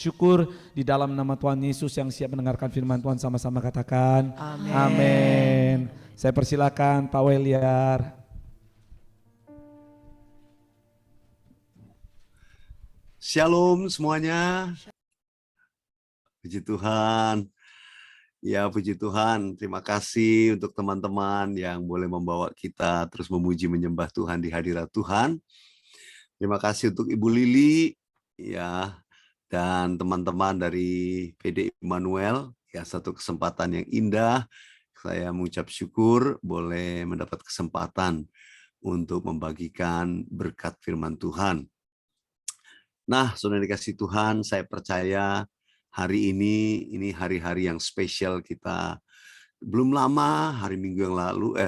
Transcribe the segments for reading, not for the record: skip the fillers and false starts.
Syukur di dalam nama Tuhan Yesus yang siap mendengarkan firman Tuhan, sama-sama katakan Amin. Amin. Saya persilakan Pak Weliar. Shalom semuanya. Puji Tuhan. Ya, puji Tuhan. Terima kasih untuk teman-teman yang boleh membawa kita terus memuji menyembah Tuhan di hadirat Tuhan. Terima kasih untuk Ibu Lili ya, dan teman-teman dari PD Immanuel. Ya, satu kesempatan yang indah. Saya mengucap syukur boleh mendapat kesempatan untuk membagikan berkat firman Tuhan. Nah, saudara dikasih Tuhan, saya percaya hari ini hari-hari yang spesial kita. Belum lama, hari Minggu yang lalu,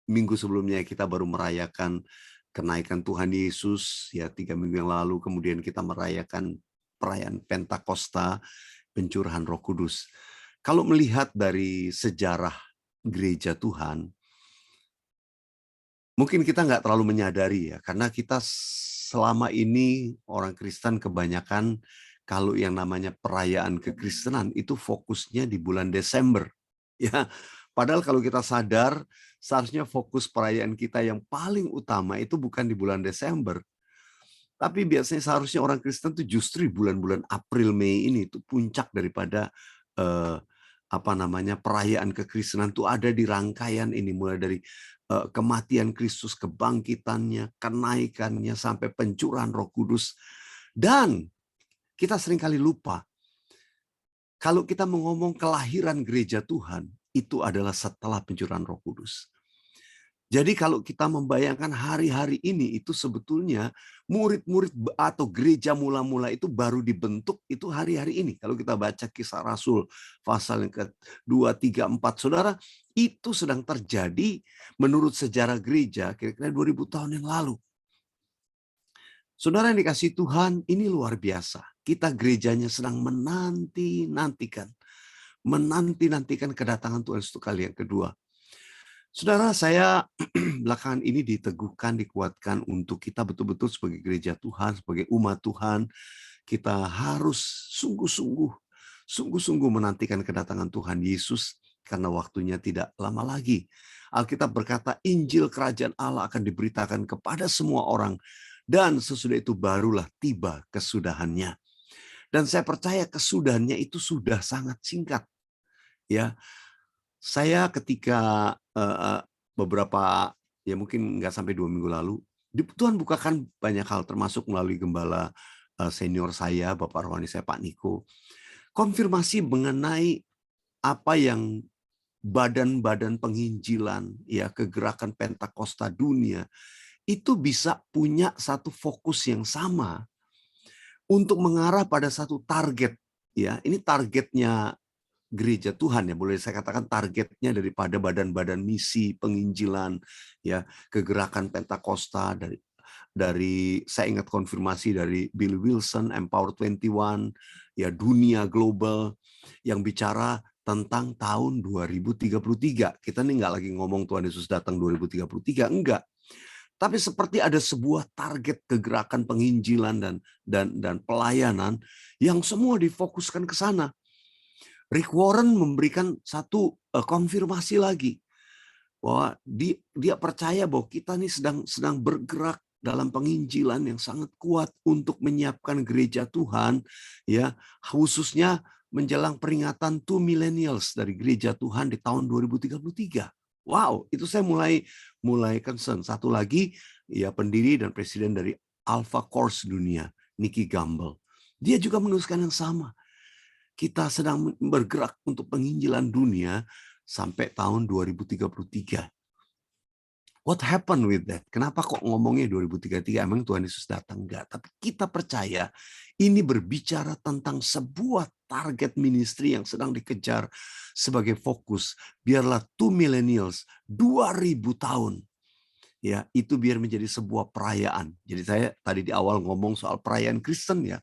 minggu sebelumnya kita baru merayakan kenaikan Tuhan Yesus, ya 3 minggu yang lalu. Kemudian kita merayakan perayaan Pentakosta, pencurahan Roh Kudus. Kalau melihat dari sejarah gereja Tuhan, mungkin kita nggak terlalu menyadari ya, karena kita selama ini orang Kristen kebanyakan kalau yang namanya perayaan kekristenan itu fokusnya di bulan Desember. Ya, padahal kalau kita sadar seharusnya fokus perayaan kita yang paling utama itu bukan di bulan Desember. Tapi biasanya seharusnya orang Kristen itu justru di bulan-bulan April, Mei ini itu puncak daripada perayaan kekristenan itu ada di rangkaian ini, mulai dari kematian Kristus, kebangkitannya, kenaikannya, sampai pencurahan Roh Kudus. Dan kita seringkali lupa, kalau kita ngomong kelahiran gereja Tuhan, itu adalah setelah pencurahan Roh Kudus. Jadi kalau kita membayangkan hari-hari ini, itu sebetulnya murid-murid atau gereja mula-mula itu baru dibentuk itu hari-hari ini. Kalau kita baca Kisah Rasul pasal yang ke-2, 3, 4, saudara, itu sedang terjadi menurut sejarah gereja kira-kira 2000 tahun yang lalu. Saudara yang dikasih Tuhan, ini luar biasa. Kita gerejanya sedang menanti-nantikan kedatangan Tuhan Yesus kali yang kedua. Saudara, saya belakangan ini diteguhkan, dikuatkan untuk kita betul-betul sebagai gereja Tuhan, sebagai umat Tuhan, kita harus sungguh-sungguh menantikan kedatangan Tuhan Yesus, karena waktunya tidak lama lagi. Alkitab berkata, Injil Kerajaan Allah akan diberitakan kepada semua orang, dan sesudah itu barulah tiba kesudahannya. Dan saya percaya kesudahannya itu sudah sangat singkat. Ya, saya ketika beberapa, ya mungkin nggak sampai 2 minggu lalu, Tuhan bukakan banyak hal, termasuk melalui gembala senior saya, Bapak Rohani saya, Pak Niko, konfirmasi mengenai apa yang badan-badan penginjilan, ya kegerakan Pentakosta dunia, itu bisa punya satu fokus yang sama untuk mengarah pada satu target. Ya, ini targetnya gereja Tuhan, ya boleh saya katakan targetnya daripada badan-badan misi penginjilan, ya kegerakan Pentakosta, dari saya ingat konfirmasi dari Bill Wilson, Empower 21, ya dunia global yang bicara tentang tahun 2033. Kita nih nggak lagi ngomong Tuhan Yesus datang 2033, enggak. Tapi seperti ada sebuah target kegerakan penginjilan dan pelayanan yang semua difokuskan ke sana. Rick Warren memberikan satu konfirmasi lagi bahwa dia percaya bahwa kita nih sedang bergerak dalam penginjilan yang sangat kuat untuk menyiapkan gereja Tuhan, ya khususnya menjelang peringatan 2 millennials dari gereja Tuhan di tahun 2033. Wow, itu saya mulai concern. Satu lagi, ya pendiri dan presiden dari Alpha Course Dunia, Nicky Gamble, dia juga menuliskan yang sama. Kita sedang bergerak untuk penginjilan dunia sampai tahun 2033. What happened with that? Kenapa kok ngomongnya 2033? Emang Tuhan Yesus datang? Enggak. Tapi kita percaya ini berbicara tentang sebuah target ministry yang sedang dikejar sebagai fokus. Biarlah 2 millennials, 2000 tahun. Ya, itu biar menjadi sebuah perayaan. Jadi saya tadi di awal ngomong soal perayaan Kristen ya.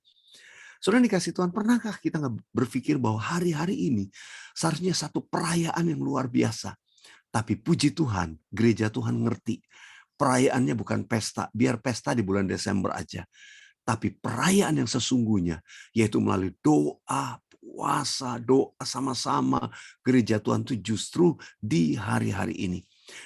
Saudara dikasih Tuhan, pernahkah kita berpikir bahwa hari-hari ini seharusnya satu perayaan yang luar biasa? Tapi puji Tuhan, gereja Tuhan ngerti. Perayaannya bukan pesta, biar pesta di bulan Desember aja. Tapi perayaan yang sesungguhnya, yaitu melalui doa, puasa, doa sama-sama gereja Tuhan itu justru di hari-hari ini.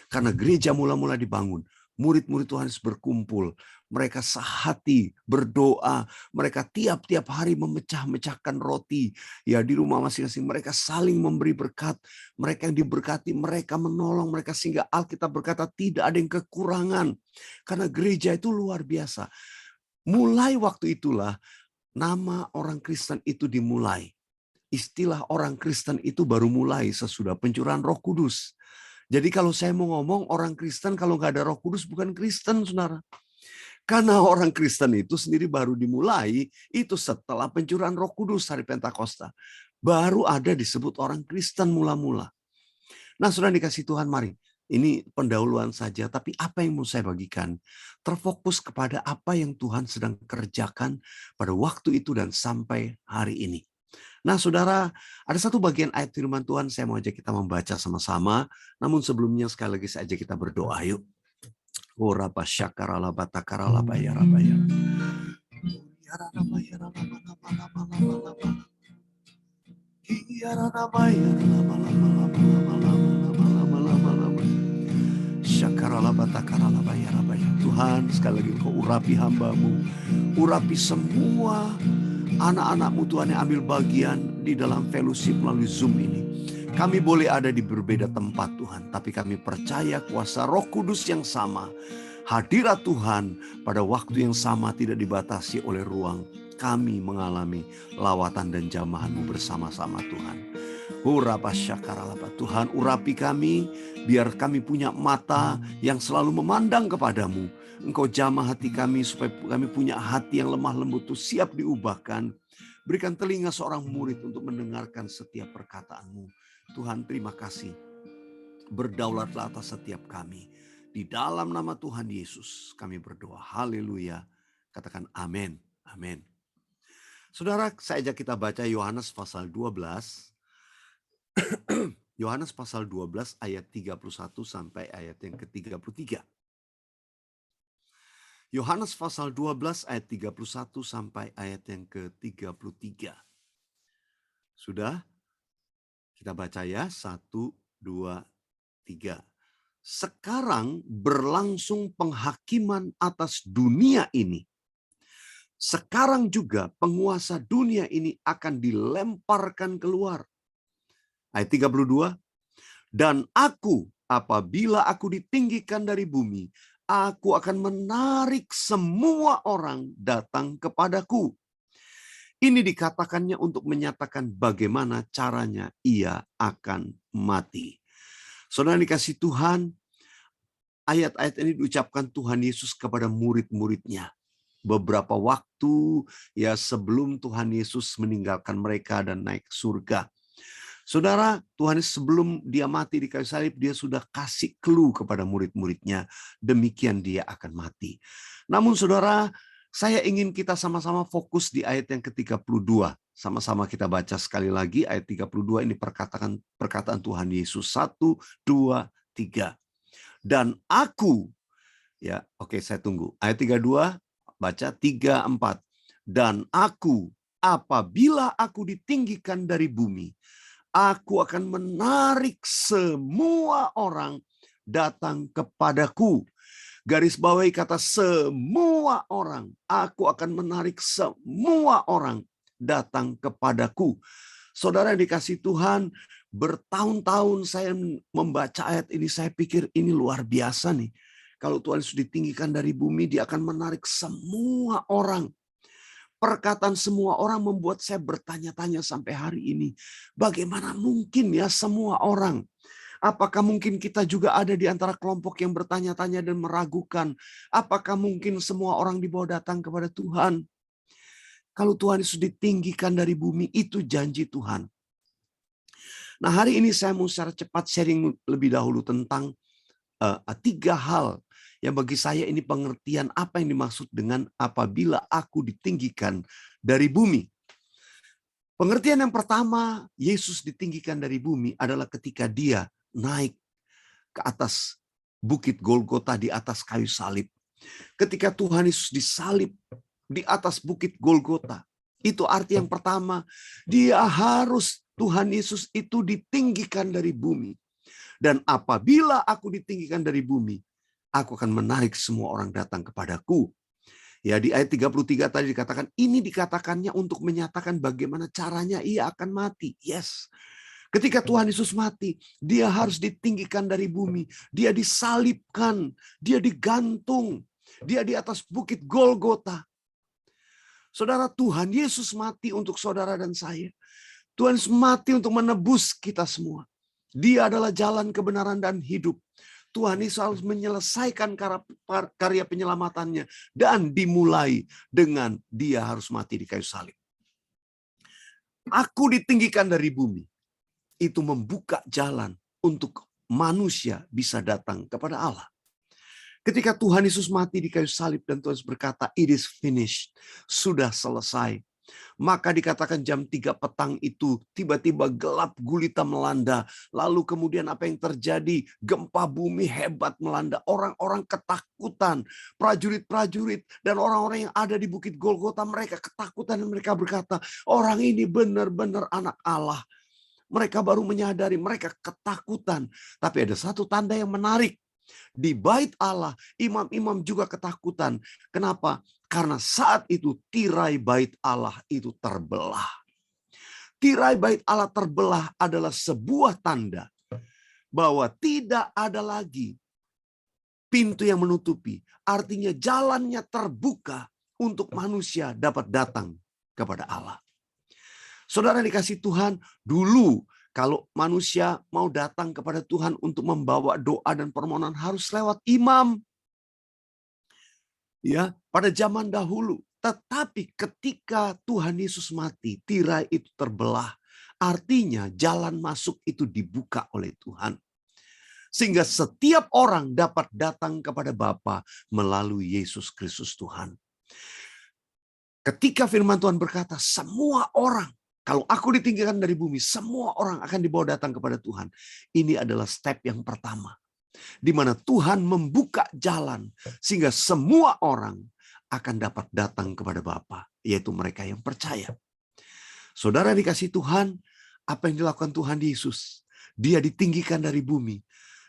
Karena gereja mula-mula dibangun, murid-murid Tuhan harus berkumpul, mereka sehati berdoa, mereka tiap-tiap hari memecah-mecahkan roti, ya di rumah masing-masing, mereka saling memberi berkat, mereka yang diberkati, mereka menolong mereka, sehingga Alkitab berkata tidak ada yang kekurangan, karena gereja itu luar biasa. Mulai waktu itulah nama orang Kristen itu dimulai. Istilah orang Kristen itu baru mulai sesudah pencurahan Roh Kudus. Jadi kalau saya mau ngomong orang Kristen kalau nggak ada Roh Kudus bukan Kristen, saudara. Karena orang Kristen itu sendiri baru dimulai itu setelah pencurahan Roh Kudus hari Pentakosta. Baru ada disebut orang Kristen mula-mula. Nah, saudara dikasih Tuhan, mari. Ini pendahuluan saja, tapi apa yang mau saya bagikan? Terfokus kepada apa yang Tuhan sedang kerjakan pada waktu itu dan sampai hari ini. Nah, saudara, ada satu bagian ayat firman Tuhan saya mau ajak kita membaca sama-sama. Namun sebelumnya sekali lagi saya ajak kita berdoa, yuk. Ora basyakarala batakarala bayarabaya. Tuhan, sekali lagi Engkau urapi hamba-Mu, urapi semua anak-anak-Mu Tuhan yang ambil bagian di dalam fellowship melalui Zoom ini. Kami boleh ada di berbeda tempat Tuhan, tapi kami percaya kuasa Roh Kudus yang sama, hadirat Tuhan pada waktu yang sama tidak dibatasi oleh ruang. Kami mengalami lawatan dan jamahan-Mu bersama-sama Tuhan. Tuhan, urapi kami, biar kami punya mata yang selalu memandang kepadamu. Engkau jamah hati kami supaya kami punya hati yang lemah lembut itu siap diubahkan. Berikan telinga seorang murid untuk mendengarkan setiap perkataan-Mu. Tuhan, terima kasih. Berdaulatlah atas setiap kami. Di dalam nama Tuhan Yesus kami berdoa. Haleluya. Katakan amin. Amin. Saudara, saya ajak kita baca Yohanes pasal 12. Yohanes pasal 12 ayat 31 sampai ayat yang ke-33. Yohanes pasal 12 ayat 31 sampai ayat yang ke-33. Sudah? Kita baca ya, 1, 2, 3. Sekarang berlangsung penghakiman atas dunia ini. Sekarang juga penguasa dunia ini akan dilemparkan keluar. Ayat 32. Dan aku, apabila aku ditinggikan dari bumi, aku akan menarik semua orang datang kepadaku. Ini dikatakannya untuk menyatakan bagaimana caranya ia akan mati. Saudara dikasih Tuhan, ayat-ayat ini diucapkan Tuhan Yesus kepada murid-muridnya. Beberapa waktu ya sebelum Tuhan Yesus meninggalkan mereka dan naik ke surga. Saudara, Tuhan sebelum dia mati di kayu salib, dia sudah kasih clue kepada murid-muridnya. Demikian dia akan mati. Namun saudara, saya ingin kita sama-sama fokus di ayat yang ke-32. Sama-sama kita baca sekali lagi ayat 32 ini perkataan Tuhan Yesus. 1, 2, 3. Dan aku, ya oke saya tunggu. Ayat 32, baca 3, 4. Dan aku, apabila aku ditinggikan dari bumi, aku akan menarik semua orang datang kepadaku. Garis bawahi kata semua orang. Aku akan menarik semua orang datang kepadaku. Saudara yang dikasih Tuhan, bertahun-tahun saya membaca ayat ini, saya pikir ini luar biasa nih. Kalau Tuhan sudah ditinggikan dari bumi, dia akan menarik semua orang. Perkataan semua orang membuat saya bertanya-tanya sampai hari ini. Bagaimana mungkin ya semua orang? Apakah mungkin kita juga ada di antara kelompok yang bertanya-tanya dan meragukan? Apakah mungkin semua orang dibawa datang kepada Tuhan? Kalau Tuhan sudah ditinggikan dari bumi, itu janji Tuhan. Nah, hari ini saya mau secara cepat sharing lebih dahulu tentang 3 hal yang bagi saya ini pengertian apa yang dimaksud dengan apabila aku ditinggikan dari bumi. Pengertian yang pertama, Yesus ditinggikan dari bumi adalah ketika dia naik ke atas bukit Golgota di atas kayu salib. Ketika Tuhan Yesus disalib, di atas bukit Golgota. Itu arti yang pertama, Tuhan Yesus itu ditinggikan dari bumi. Dan apabila aku ditinggikan dari bumi, aku akan menarik semua orang datang kepadaku. Ya, di ayat 33 tadi dikatakan, ini dikatakannya untuk menyatakan bagaimana caranya ia akan mati. Yes. Ketika Tuhan Yesus mati, dia harus ditinggikan dari bumi. Dia disalibkan, dia digantung, dia di atas bukit Golgota. Saudara, Tuhan Yesus mati untuk saudara dan saya. Tuhan Yesus mati untuk menebus kita semua. Dia adalah jalan kebenaran dan hidup. Tuhan Yesus harus menyelesaikan karya penyelamatannya. Dan dimulai dengan dia harus mati di kayu salib. Aku ditinggikan dari bumi. Itu membuka jalan untuk manusia bisa datang kepada Allah. Ketika Tuhan Yesus mati di kayu salib dan Tuhan Yesus berkata, it is finished, sudah selesai. Maka dikatakan jam 3 petang itu tiba-tiba gelap gulita melanda. Lalu kemudian apa yang terjadi? Gempa bumi hebat melanda. Orang-orang ketakutan. Prajurit-prajurit dan orang-orang yang ada di bukit Golgota, mereka ketakutan dan mereka berkata, orang ini benar-benar anak Allah. Mereka baru menyadari, mereka ketakutan. Tapi ada satu tanda yang menarik. Di bait Allah, imam-imam juga ketakutan. Kenapa? Karena saat itu tirai bait Allah itu terbelah. Tirai bait Allah terbelah adalah sebuah tanda bahwa tidak ada lagi pintu yang menutupi. Artinya jalannya terbuka untuk manusia dapat datang kepada Allah. Saudara dikasih Tuhan, dulu kalau manusia mau datang kepada Tuhan untuk membawa doa dan permohonan harus lewat imam. Ya, pada zaman dahulu. Tetapi ketika Tuhan Yesus mati, tirai itu terbelah. Artinya jalan masuk itu dibuka oleh Tuhan. Sehingga setiap orang dapat datang kepada Bapa melalui Yesus Kristus Tuhan. Ketika firman Tuhan berkata, semua orang, kalau aku ditinggikan dari bumi, semua orang akan dibawa datang kepada Tuhan. Ini adalah step yang pertama. Di mana Tuhan membuka jalan sehingga semua orang akan dapat datang kepada Bapa, yaitu mereka yang percaya. Saudara dikasih Tuhan, apa yang dilakukan Tuhan Yesus? Dia ditinggikan dari bumi.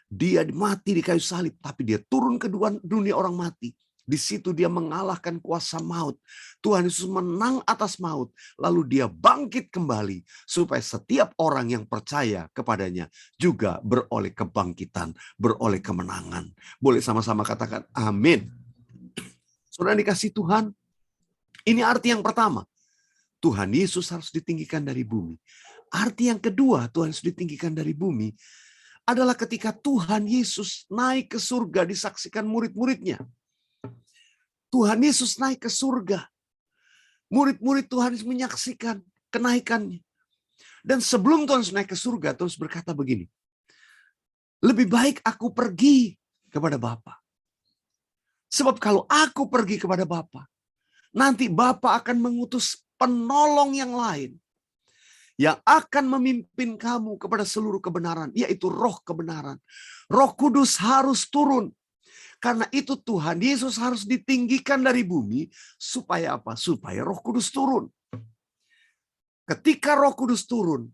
Dia mati di kayu salib, tapi dia turun ke dunia orang mati. Di situ dia mengalahkan kuasa maut. Tuhan Yesus menang atas maut. Lalu dia bangkit kembali. Supaya setiap orang yang percaya kepadanya juga beroleh kebangkitan. Beroleh kemenangan. Boleh sama-sama katakan amin. Saudara dikasih Tuhan. Ini arti yang pertama. Tuhan Yesus harus ditinggikan dari bumi. Arti yang kedua Tuhan Yesus ditinggikan dari bumi. Adalah ketika Tuhan Yesus naik ke surga disaksikan murid-muridnya. Tuhan Yesus naik ke surga. Murid-murid Tuhan Yesus menyaksikan kenaikannya. Dan sebelum Tuhan Yesus naik ke surga, Tuhan Yesus berkata begini. Lebih baik aku pergi kepada Bapa. Sebab kalau aku pergi kepada Bapa, nanti Bapa akan mengutus penolong yang lain. Yang akan memimpin kamu kepada seluruh kebenaran, yaitu roh kebenaran. Roh Kudus harus turun. Karena itu Tuhan Yesus harus ditinggikan dari bumi. Supaya apa? Supaya Roh Kudus turun. Ketika Roh Kudus turun,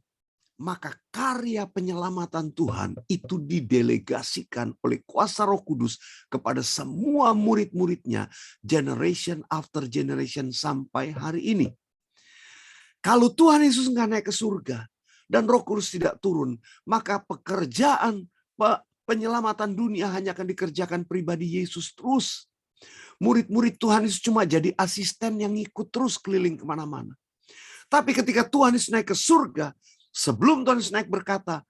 maka karya penyelamatan Tuhan itu didelegasikan oleh kuasa Roh Kudus kepada semua murid-muridnya. Generation after generation sampai hari ini. Kalau Tuhan Yesus nggak naik ke surga dan Roh Kudus tidak turun, maka pekerjaan penyelamatan dunia hanya akan dikerjakan pribadi Yesus terus. Murid-murid Tuhan Yesus cuma jadi asisten yang ngikut terus keliling kemana-mana. Tapi ketika Tuhan Yesus naik ke surga, sebelum Tuhan Yesus naik berkata,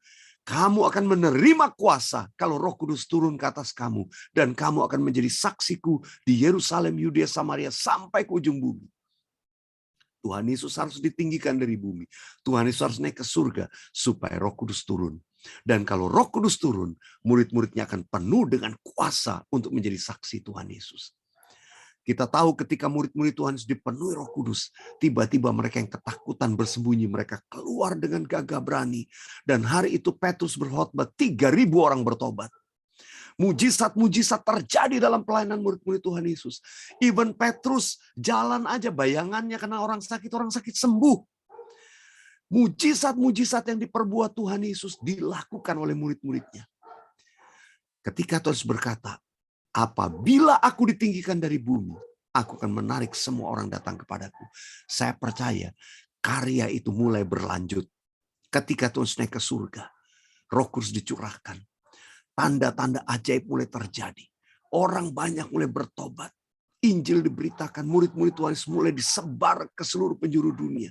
kamu akan menerima kuasa kalau Roh Kudus turun ke atas kamu. Dan kamu akan menjadi saksiku di Yerusalem, Yudea, Samaria, sampai ke ujung bumi. Tuhan Yesus harus ditinggikan dari bumi. Tuhan Yesus harus naik ke surga supaya Roh Kudus turun. Dan kalau Roh Kudus turun, murid-muridnya akan penuh dengan kuasa untuk menjadi saksi Tuhan Yesus. Kita tahu ketika murid-murid Tuhan Yesus dipenuhi Roh Kudus, tiba-tiba mereka yang ketakutan bersembunyi, mereka keluar dengan gagah berani. Dan hari itu Petrus berkhotbah, 3.000 orang bertobat. Mujizat-mujizat terjadi dalam pelayanan murid-murid Tuhan Yesus. Even Petrus jalan aja bayangannya kena orang sakit sembuh. Mujizat-mujizat yang diperbuat Tuhan Yesus dilakukan oleh murid-muridnya. Ketika Tuhan berkata, apabila aku ditinggikan dari bumi, aku akan menarik semua orang datang kepadaku. Saya percaya karya itu mulai berlanjut. Ketika Tuhan naik ke surga, Roh Kudus dicurahkan. Tanda-tanda ajaib mulai terjadi. Orang banyak mulai bertobat. Injil diberitakan, murid-murid Tuhan Yesus mulai disebar ke seluruh penjuru dunia.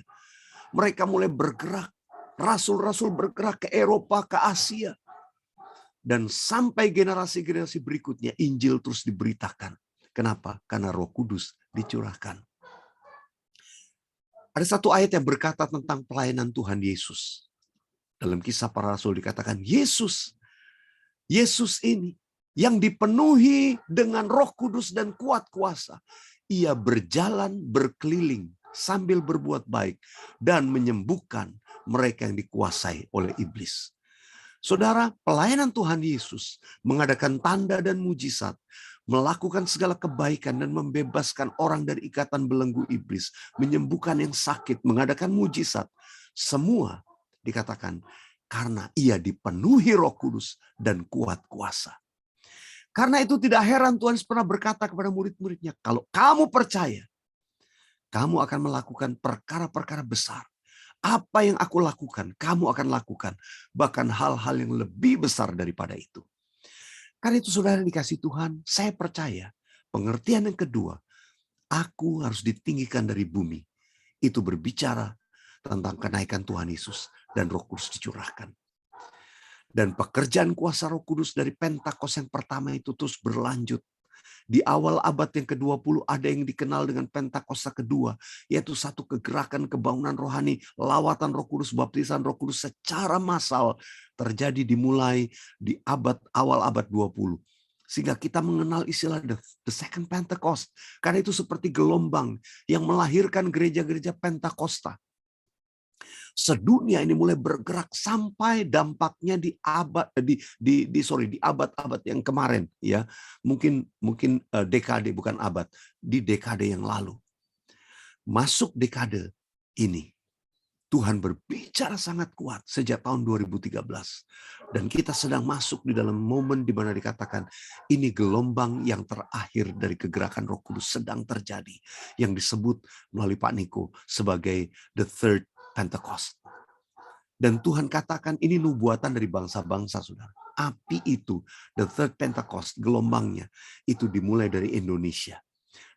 Mereka mulai bergerak. Rasul-rasul bergerak ke Eropa, ke Asia. Dan sampai generasi-generasi berikutnya, Injil terus diberitakan. Kenapa? Karena Roh Kudus dicurahkan. Ada satu ayat yang berkata tentang pelayanan Tuhan Yesus. Dalam Kisah Para Rasul dikatakan, Yesus ini yang dipenuhi dengan Roh Kudus dan kuat kuasa. Ia berjalan berkeliling sambil berbuat baik dan menyembuhkan mereka yang dikuasai oleh iblis. Saudara, pelayanan Tuhan Yesus mengadakan tanda dan mujizat, melakukan segala kebaikan dan membebaskan orang dari ikatan belenggu iblis, menyembuhkan yang sakit, mengadakan mujizat. Semua dikatakan karena ia dipenuhi Roh Kudus dan kuat kuasa. Karena itu tidak heran Tuhan pernah berkata kepada murid-muridnya, kalau kamu percaya, kamu akan melakukan perkara-perkara besar. Apa yang aku lakukan, kamu akan lakukan. Bahkan hal-hal yang lebih besar daripada itu. Karena itu saudara dikasih Tuhan, saya percaya pengertian yang kedua, aku harus ditinggikan dari bumi. Itu berbicara tentang kenaikan Tuhan Yesus dan Roh Kudus dicurahkan. Dan pekerjaan kuasa Roh Kudus dari Pentakosta yang pertama itu terus berlanjut. Di awal abad yang ke-20 ada yang dikenal dengan Pentakosta kedua, yaitu satu kegerakan kebangunan rohani, lawatan Roh Kudus, baptisan Roh Kudus secara massal terjadi dimulai di awal abad 20. Sehingga kita mengenal istilah the second Pentecost. Karena itu seperti gelombang yang melahirkan gereja-gereja Pentakosta. Sedunia ini mulai bergerak sampai dampaknya di abad-abad yang kemarin, ya. Mungkin dekade, bukan abad, di dekade yang lalu. Masuk dekade ini Tuhan berbicara sangat kuat sejak tahun 2013 dan kita sedang masuk di dalam momen di mana dikatakan ini gelombang yang terakhir dari kegerakan Roh Kudus sedang terjadi, yang disebut melalui Pak Niko sebagai the third Pentecost. Dan Tuhan katakan ini nubuatan dari bangsa-bangsa, saudara. Api itu, the third Pentecost, gelombangnya, itu dimulai dari Indonesia.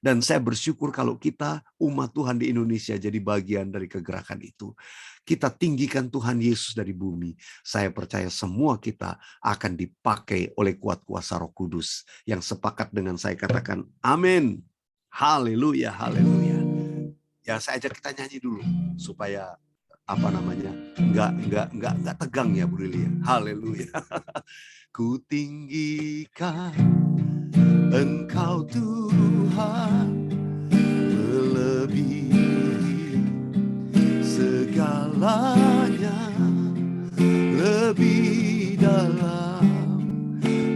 Dan saya bersyukur kalau kita, umat Tuhan di Indonesia, jadi bagian dari kegerakan itu. Kita tinggikan Tuhan Yesus dari bumi. Saya percaya semua kita akan dipakai oleh kuat kuasa Roh Kudus. Yang sepakat dengan saya katakan, amin. Haleluya, haleluya. Ya, saya ajak kita nyanyi dulu supaya nggak tegang ya Bu Lili. Haleluya. Ku tinggikan Engkau Tuhan melebihi segalanya, lebih dalam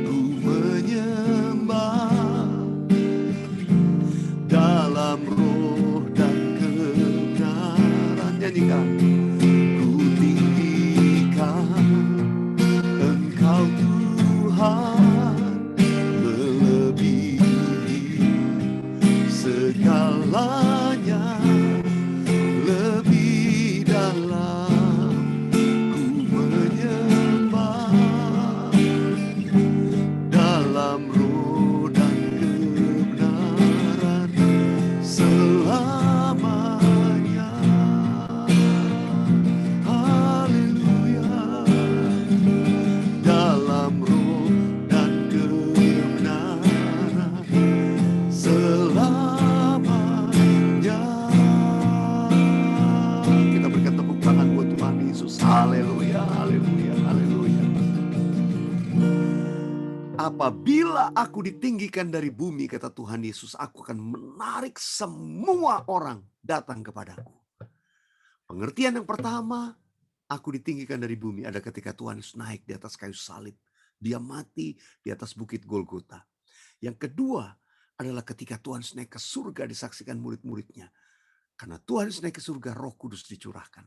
ku menyembah dalam roh dan kebenaran. Nyanyikan. Engkau Tuhan melebihi segalanya, lebih dalam ku menyembah dalam roh dan kebenaran selamanya. Apabila aku ditinggikan dari bumi, kata Tuhan Yesus, aku akan menarik semua orang datang kepadaku. Pengertian yang pertama, aku ditinggikan dari bumi ada ketika Tuhan Yesus naik di atas kayu salib. Dia mati di atas bukit Golgota. Yang kedua adalah ketika Tuhan naik ke surga disaksikan murid-muridnya. Karena Tuhan naik ke surga, Roh Kudus dicurahkan.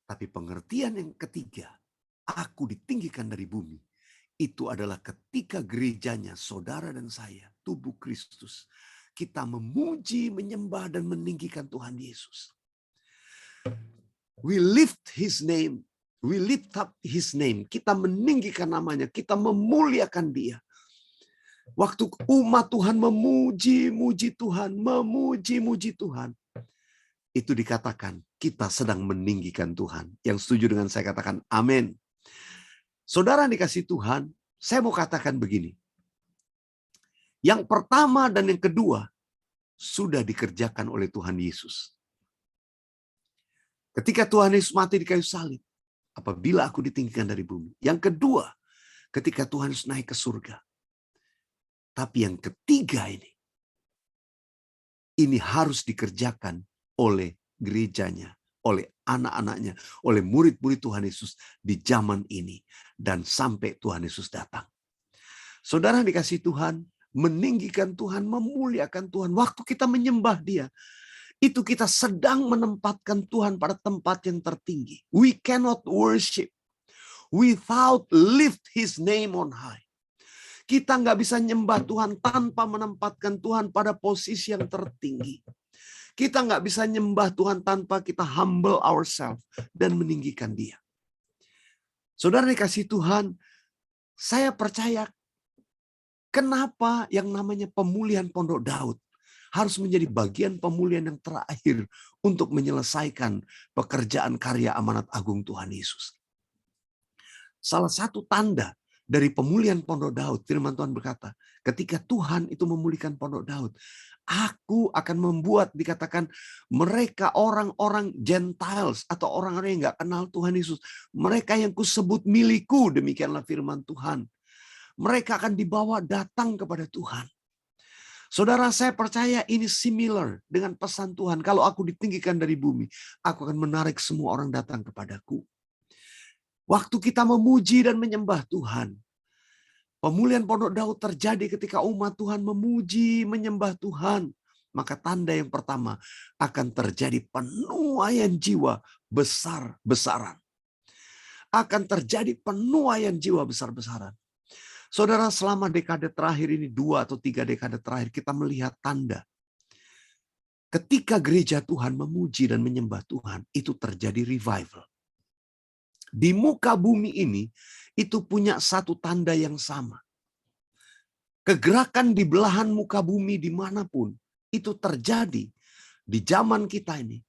Tapi pengertian yang ketiga, aku ditinggikan dari bumi. Itu adalah ketika gerejanya, saudara dan saya, tubuh Kristus. Kita memuji, menyembah, dan meninggikan Tuhan Yesus. We lift His name. We lift up His name. Kita meninggikan namanya. Kita memuliakan Dia. Waktu umat Tuhan memuji-muji Tuhan. Memuji-muji Tuhan. Itu dikatakan kita sedang meninggikan Tuhan. Yang setuju dengan saya katakan amin. Saudara dikasih Tuhan, saya mau katakan begini. Yang pertama dan yang kedua sudah dikerjakan oleh Tuhan Yesus. Ketika Tuhan Yesus mati di kayu salib, apabila aku ditinggikan dari bumi. Yang kedua, ketika Tuhan Yesus naik ke surga. Tapi yang ketiga ini harus dikerjakan oleh gerejanya, oleh anak-anaknya, oleh murid-murid Tuhan Yesus di zaman ini. Dan sampai Tuhan Yesus datang. Saudara dikasih Tuhan, meninggikan Tuhan, memuliakan Tuhan. Waktu kita menyembah Dia, itu kita sedang menempatkan Tuhan pada tempat yang tertinggi. We cannot worship without lift His name on high. Kita nggak bisa nyembah Tuhan tanpa menempatkan Tuhan pada posisi yang tertinggi. Kita nggak bisa nyembah Tuhan tanpa kita humble ourselves dan meninggikan Dia. Saudara dikasih Tuhan, saya percaya kenapa yang namanya pemulihan Pondok Daud harus menjadi bagian pemulihan yang terakhir untuk menyelesaikan pekerjaan karya amanat agung Tuhan Yesus. Salah satu tanda dari pemulihan Pondok Daud, firman Tuhan berkata, ketika Tuhan itu memulihkan Pondok Daud, aku akan membuat, dikatakan, mereka orang-orang Gentiles atau orang-orang yang nggak kenal Tuhan Yesus. Mereka yang kusebut milikku, demikianlah firman Tuhan. Mereka akan dibawa datang kepada Tuhan. Saudara, saya percaya ini similar dengan pesan Tuhan. Kalau aku ditinggikan dari bumi, aku akan menarik semua orang datang kepadaku. Waktu kita memuji dan menyembah Tuhan, pemulihan Pondok Daud terjadi ketika umat Tuhan memuji, menyembah Tuhan. Maka tanda yang pertama akan terjadi penuaian jiwa besar-besaran. Akan terjadi penuaian jiwa besar-besaran. Saudara, selama dekade terakhir ini, 2 atau 3 dekade terakhir, kita melihat tanda. Ketika gereja Tuhan memuji dan menyembah Tuhan, itu terjadi revival. Di muka bumi ini, itu punya satu tanda yang sama. Kegerakan di belahan muka bumi dimanapun, itu terjadi di zaman kita ini.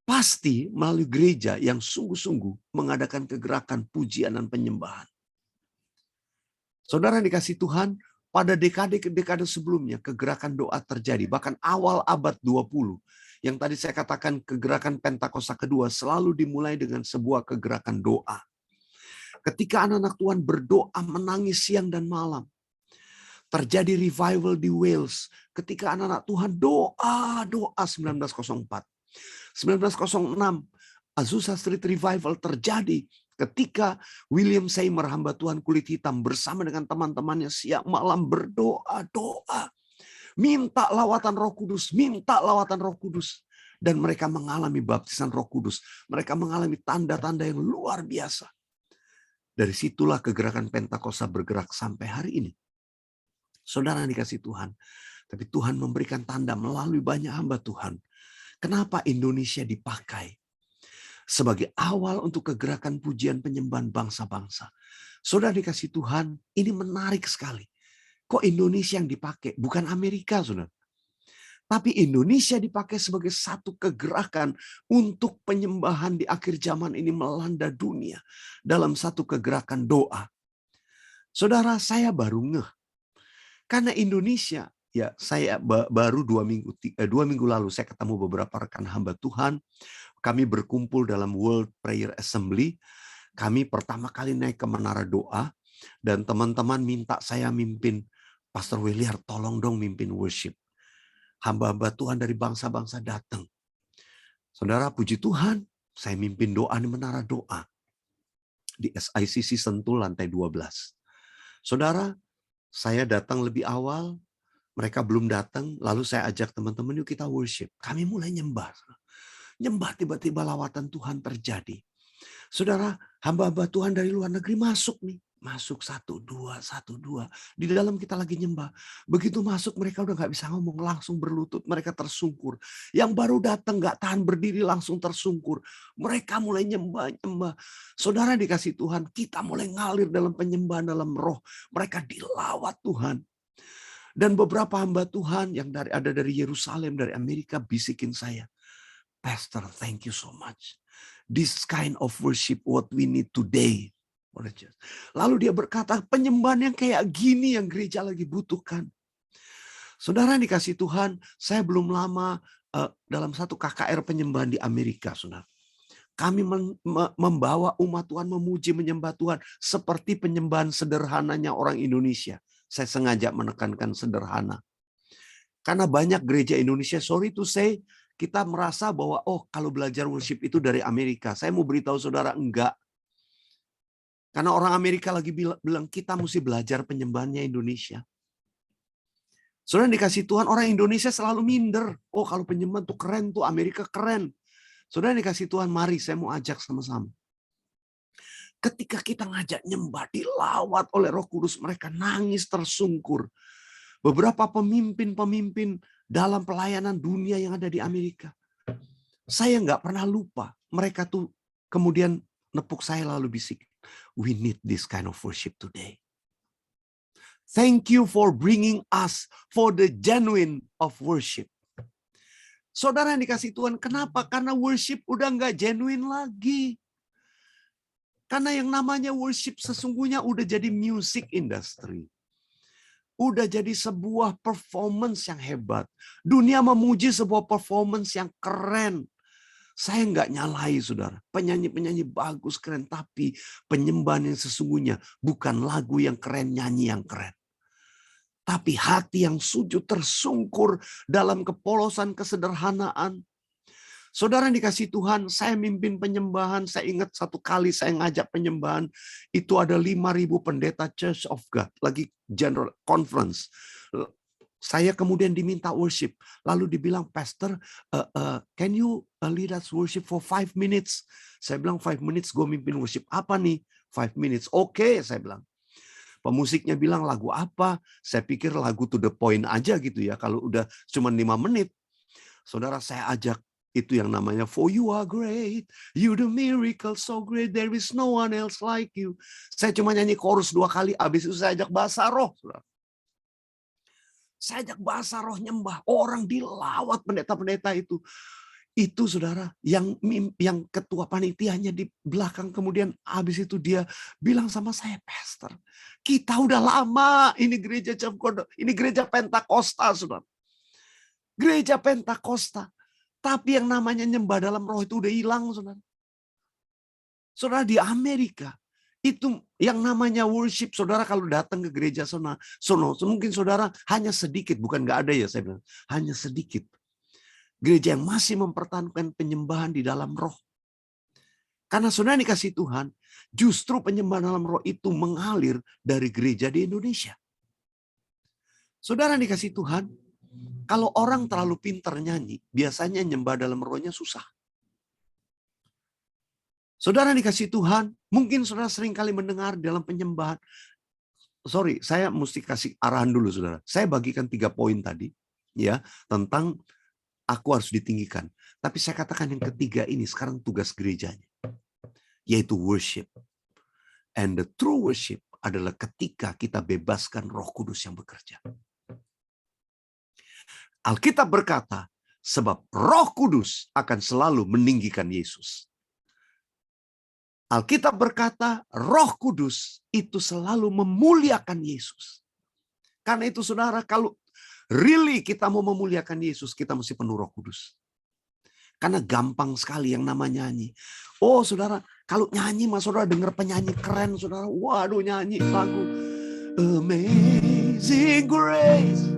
Pasti melalui gereja yang sungguh-sungguh mengadakan kegerakan pujian dan penyembahan. Saudara dikasih Tuhan, pada dekade-dekade sebelumnya kegerakan doa terjadi. Bahkan awal abad 20. Yang tadi saya katakan kegerakan Pentakosta kedua selalu dimulai dengan sebuah kegerakan doa. Ketika anak-anak Tuhan berdoa menangis siang dan malam. Terjadi revival di Wales. Ketika anak-anak Tuhan doa 1904. 1906 Azusa Street Revival terjadi. Ketika William Seymour, hamba Tuhan kulit hitam, bersama dengan teman-temannya siang malam berdoa-doa. Minta lawatan Roh Kudus, minta lawatan Roh Kudus. Dan mereka mengalami baptisan Roh Kudus. Mereka mengalami tanda-tanda yang luar biasa. Dari situlah kegerakan Pentakosta bergerak sampai hari ini. Saudara dikasih Tuhan. Tapi Tuhan memberikan tanda melalui banyak hamba Tuhan. Kenapa Indonesia dipakai sebagai awal untuk kegerakan pujian penyembahan bangsa-bangsa? Saudara dikasih Tuhan, ini menarik sekali. Kok Indonesia yang dipakai? Bukan Amerika, saudara. Tapi Indonesia dipakai sebagai satu kegerakan untuk penyembahan di akhir zaman ini melanda dunia. Dalam satu kegerakan doa. Saudara, saya baru ngeh. Karena Indonesia, ya saya baru 2 minggu lalu saya ketemu beberapa rekan hamba Tuhan. Kami berkumpul dalam World Prayer Assembly. Kami pertama kali naik ke menara doa. Dan teman-teman minta saya mimpin. Pastor Williar, tolong dong mimpin worship. Hamba-hamba Tuhan dari bangsa-bangsa datang. Saudara, puji Tuhan, saya mimpin doa di menara doa. Di SICC Sentul lantai 12. Saudara, saya datang lebih awal, mereka belum datang, lalu saya ajak teman-teman, yuk kita worship. Kami mulai nyembah. Nyembah, tiba-tiba lawatan Tuhan terjadi. Saudara, hamba-hamba Tuhan dari luar negeri masuk nih. Masuk satu, dua, satu, dua. Di dalam kita lagi nyembah. Begitu masuk mereka udah gak bisa ngomong. Langsung berlutut, mereka tersungkur. Yang baru datang gak tahan berdiri langsung tersungkur. Mereka mulai nyembah. Saudara dikasih Tuhan, kita mulai ngalir dalam penyembahan dalam roh. Mereka dilawat Tuhan. Dan beberapa hamba Tuhan yang ada dari Yerusalem, dari Amerika bisikin saya. Pastor, thank you so much. This kind of worship what we need today. Lalu dia berkata, penyembahan yang kayak gini yang gereja lagi butuhkan. Saudara dikasih Tuhan, saya belum lama dalam satu KKR penyembahan di Amerika, saudara. Kami membawa umat Tuhan memuji menyembah Tuhan seperti penyembahan sederhananya orang Indonesia. Saya sengaja menekankan sederhana. Karena banyak gereja Indonesia, sorry to say, kita merasa bahwa kalau belajar worship itu dari Amerika. Saya mau beritahu saudara, enggak. Karena orang Amerika lagi bilang kita mesti belajar penyembahannya Indonesia. Saudara dikasih Tuhan, orang Indonesia selalu minder. Kalau penyembahan tuh keren tuh, Amerika keren. Saudara dikasih Tuhan, mari saya mau ajak sama-sama. Ketika kita ngajak nyembah, dilawat oleh Roh Kudus, mereka nangis tersungkur. Beberapa pemimpin dalam pelayanan dunia yang ada di Amerika. Saya nggak pernah lupa. Mereka tuh kemudian nepuk saya lalu bisik. We need this kind of worship today. Thank you for bringing us for the genuine of worship. Saudara yang dikasih Tuhan, kenapa? Karena worship udah nggak genuine lagi. Karena yang namanya worship sesungguhnya udah jadi music industry. Udah jadi sebuah performance yang hebat. Dunia memuji sebuah performance yang keren. Saya nggak nyalai, saudara. Penyanyi-penyanyi bagus, keren. Tapi penyembahan yang sesungguhnya bukan lagu yang keren, nyanyi yang keren. Tapi hati yang sujud tersungkur dalam kepolosan kesederhanaan. Saudara yang dikasih Tuhan, saya mimpin penyembahan. Saya ingat satu kali saya ngajak penyembahan. Itu ada 5.000 pendeta Church of God. Lagi General Conference. Saya kemudian diminta worship. Lalu dibilang, Pastor, can you lead us worship for 5 minutes? Saya bilang 5 minutes gue mimpin worship. Apa nih 5 minutes? Oke, saya bilang. Pemusiknya bilang lagu apa? Saya pikir lagu to the point aja gitu ya. Kalau udah cuma 5 menit. Saudara, saya ajak itu yang namanya For You Are Great, You Do Miracle So Great, There Is No One Else Like You. Saya cuma nyanyi chorus 2 kali. Habis itu saya ajak bahasa roh. Saudara. Saya ajak bahasa roh nyembah. Orang dilawat pendeta-pendeta itu. Itu saudara, yang ketua panitianya di belakang kemudian habis itu dia bilang sama saya, Pastor, kita udah lama ini gereja ini gereja Pentakosta, saudara. Gereja Pentakosta. Tapi yang namanya nyembah dalam roh itu udah hilang, saudara. Saudara, di Amerika itu yang namanya worship, saudara kalau datang ke gereja sono, mungkin saudara hanya sedikit, bukan nggak ada ya saya bilang, hanya sedikit. Gereja yang masih mempertahankan penyembahan di dalam roh. Karena saudara dikasih Tuhan, justru penyembahan dalam roh itu mengalir dari gereja di Indonesia. Saudara dikasih Tuhan, kalau orang terlalu pintar nyanyi, biasanya nyembah dalam rohnya susah. Saudara dikasih Tuhan, mungkin saudara sering kali mendengar dalam penyembahan. Sorry, saya mesti kasih arahan dulu saudara. Saya bagikan 3 poin tadi, ya, tentang aku harus ditinggikan. Tapi saya katakan yang ketiga ini sekarang tugas gerejanya. Yaitu worship. And the true worship adalah ketika kita bebaskan Roh Kudus yang bekerja. Alkitab berkata, sebab Roh Kudus akan selalu meninggikan Yesus. Alkitab berkata, Roh Kudus itu selalu memuliakan Yesus. Karena itu saudara, kalau really kita mau memuliakan Yesus, kita mesti penuh Roh Kudus. Karena gampang sekali yang namanya nyanyi. Oh saudara, kalau nyanyi mas saudara dengar penyanyi keren saudara. Waduh nyanyi lagu Amazing Grace,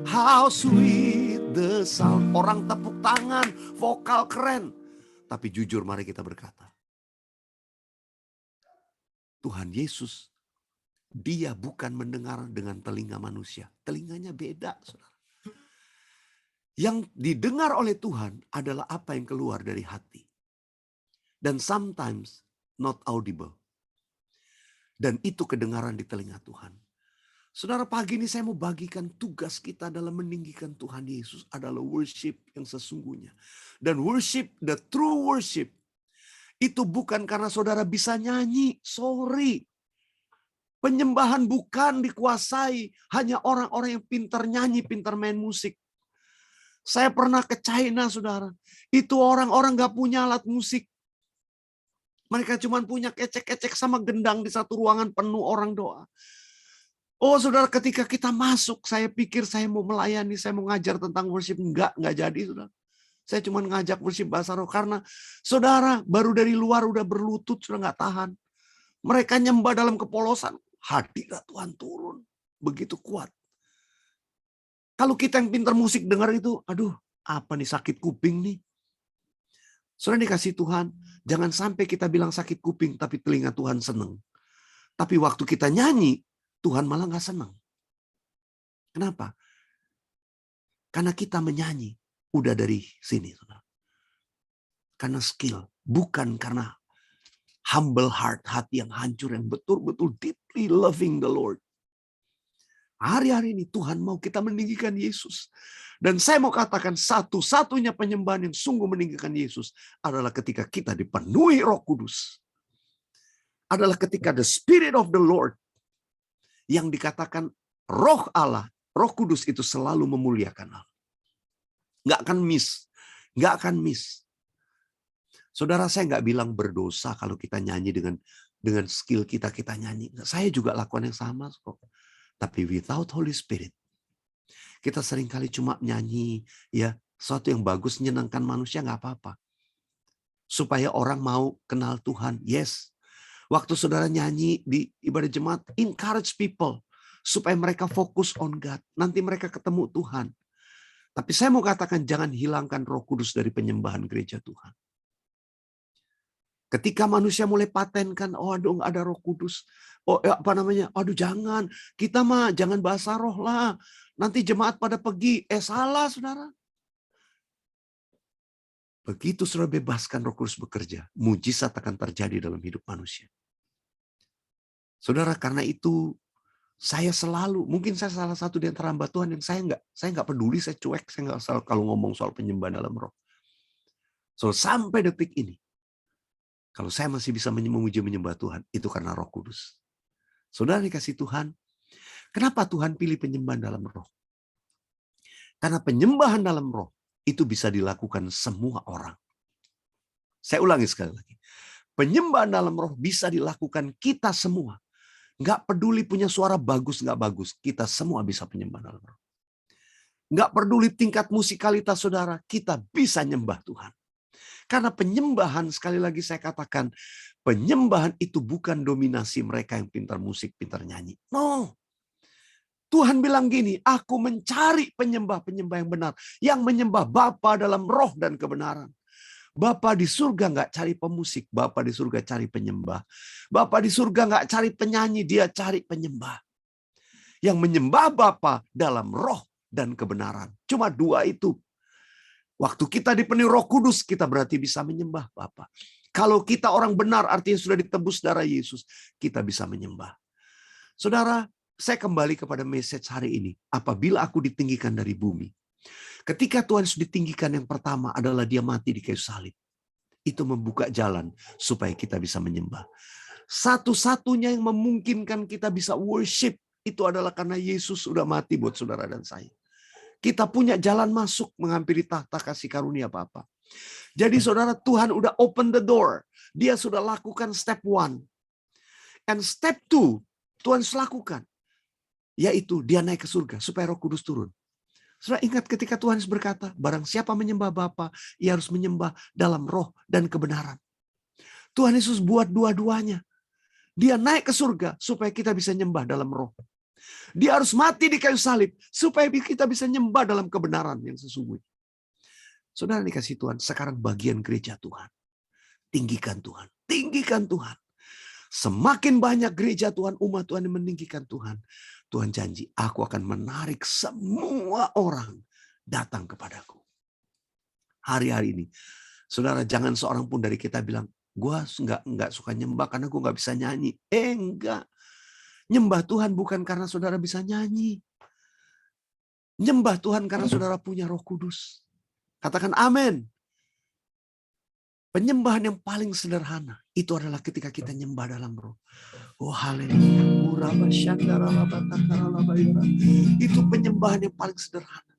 how sweet the sound. Orang tepuk tangan, vokal keren. Tapi jujur mari kita berkata, Tuhan Yesus Dia bukan mendengar dengan telinga manusia. Telinganya beda, saudara. Yang didengar oleh Tuhan adalah apa yang keluar dari hati. Dan sometimes not audible. Dan itu kedengaran di telinga Tuhan. Saudara, pagi ini saya mau bagikan tugas kita dalam meninggikan Tuhan Yesus adalah worship yang sesungguhnya. Dan worship, the true worship, itu bukan karena saudara bisa nyanyi. Sorry. Penyembahan bukan dikuasai hanya orang-orang yang pintar nyanyi, pintar main musik. Saya pernah ke China, saudara. Itu orang-orang gak punya alat musik. Mereka cuma punya kecek-kecek sama gendang di satu ruangan penuh orang doa. Oh saudara, ketika kita masuk, saya pikir saya mau melayani, saya mau ngajar tentang worship. Enggak jadi, saudara. Saya cuma ngajak worship bahasa roh. Karena saudara, baru dari luar udah berlutut, sudah gak tahan. Mereka nyembah dalam kepolosan. Hadirat Tuhan turun. Begitu kuat. Kalau kita yang pintar musik dengar itu, aduh, apa nih sakit kuping nih. Saudara dikasih Tuhan, jangan sampai kita bilang sakit kuping, tapi telinga Tuhan senang. Tapi waktu kita nyanyi, Tuhan malah gak senang. Kenapa? Karena kita menyanyi, udah dari sini. Saudara. Karena skill, bukan karena humble heart, hati yang hancur, yang betul-betul deeply loving the Lord. Hari-hari ini Tuhan mau kita meninggikan Yesus. Dan saya mau katakan satu-satunya penyembahan yang sungguh meninggikan Yesus adalah ketika kita dipenuhi Roh Kudus. Adalah ketika the Spirit of the Lord yang dikatakan Roh Allah, Roh Kudus itu selalu memuliakan Allah. Nggak akan miss. Nggak akan miss. Saudara, saya nggak bilang berdosa kalau kita nyanyi dengan skill kita nyanyi. Saya juga lakukan yang sama kok. Tapi without Holy Spirit, kita seringkali cuma nyanyi, ya sesuatu yang bagus, menyenangkan manusia nggak apa-apa. Supaya orang mau kenal Tuhan. Yes. Waktu saudara nyanyi di ibadah jemaat, encourage people. Supaya mereka fokus on God. Nanti mereka ketemu Tuhan. Tapi saya mau katakan jangan hilangkan Roh Kudus dari penyembahan gereja Tuhan. Ketika manusia mulai patenkan, oh aduh nggak ada Roh Kudus. Oh apa namanya? Aduh jangan, kita mah jangan bahasa roh lah. Nanti jemaat pada pergi. Salah saudara. Begitu saudara bebaskan Roh Kudus bekerja, mujizat akan terjadi dalam hidup manusia. Saudara, karena itu saya selalu, mungkin saya salah satu di antara hamba Tuhan yang saya nggak peduli, saya cuek, saya nggak selalu kalau ngomong soal penyembahan dalam roh. So sampai detik ini, kalau saya masih bisa memuji menyembah Tuhan, itu karena Roh Kudus. Saudara dikasih Tuhan, kenapa Tuhan pilih penyembahan dalam roh? Karena penyembahan dalam roh itu bisa dilakukan semua orang. Saya ulangi sekali lagi. Penyembahan dalam roh bisa dilakukan kita semua. Nggak peduli punya suara bagus nggak bagus, kita semua bisa penyembahan dalam roh. Nggak peduli tingkat musikalitas saudara, kita bisa nyembah Tuhan. Karena penyembahan, sekali lagi saya katakan, penyembahan itu bukan dominasi mereka yang pintar musik, pintar nyanyi. No. Tuhan bilang gini, aku mencari penyembah-penyembah yang benar. Yang menyembah Bapa dalam roh dan kebenaran. Bapa di surga nggak cari pemusik, Bapa di surga cari penyembah. Bapa di surga nggak cari penyanyi, dia cari penyembah. Yang menyembah Bapa dalam roh dan kebenaran. Cuma dua itu. Waktu kita dipenuhi Roh Kudus, kita berarti bisa menyembah Bapa. Kalau kita orang benar, artinya sudah ditebus darah Yesus, kita bisa menyembah. Saudara, saya kembali kepada message hari ini. Apabila aku ditinggikan dari bumi. Ketika Tuhan sudah ditinggikan, yang pertama adalah dia mati di kayu salib. Itu membuka jalan supaya kita bisa menyembah. Satu-satunya yang memungkinkan kita bisa worship, itu adalah karena Yesus sudah mati buat saudara dan saya. Kita punya jalan masuk menghampiri tahta kasih karunia Bapa. Jadi saudara, Tuhan udah open the door. Dia sudah lakukan step 1. And step 2, Tuhan sudah lakukan. Yaitu dia naik ke surga supaya Roh Kudus turun. Saudara ingat ketika Tuhan berkata, barang siapa menyembah Bapa, ia harus menyembah dalam roh dan kebenaran. Tuhan Yesus buat dua-duanya. Dia naik ke surga supaya kita bisa nyembah dalam roh. Dia harus mati di kayu salib supaya kita bisa nyembah dalam kebenaran yang sesungguhnya. Saudara dikasih Tuhan, sekarang bagian gereja Tuhan. Tinggikan Tuhan. Tinggikan Tuhan. Semakin banyak gereja Tuhan, umat Tuhan yang meninggikan Tuhan, Tuhan janji, aku akan menarik semua orang datang kepadaku. Hari-hari ini, saudara, jangan seorang pun dari kita bilang, gue nggak suka nyembah karena gue nggak bisa nyanyi. Enggak. Nyembah Tuhan bukan karena saudara bisa nyanyi. Nyembah Tuhan karena saudara punya Roh Kudus. Katakan amin. Penyembahan yang paling sederhana itu adalah ketika kita nyembah dalam roh. Oh haleluya. Itu penyembahan yang paling sederhana.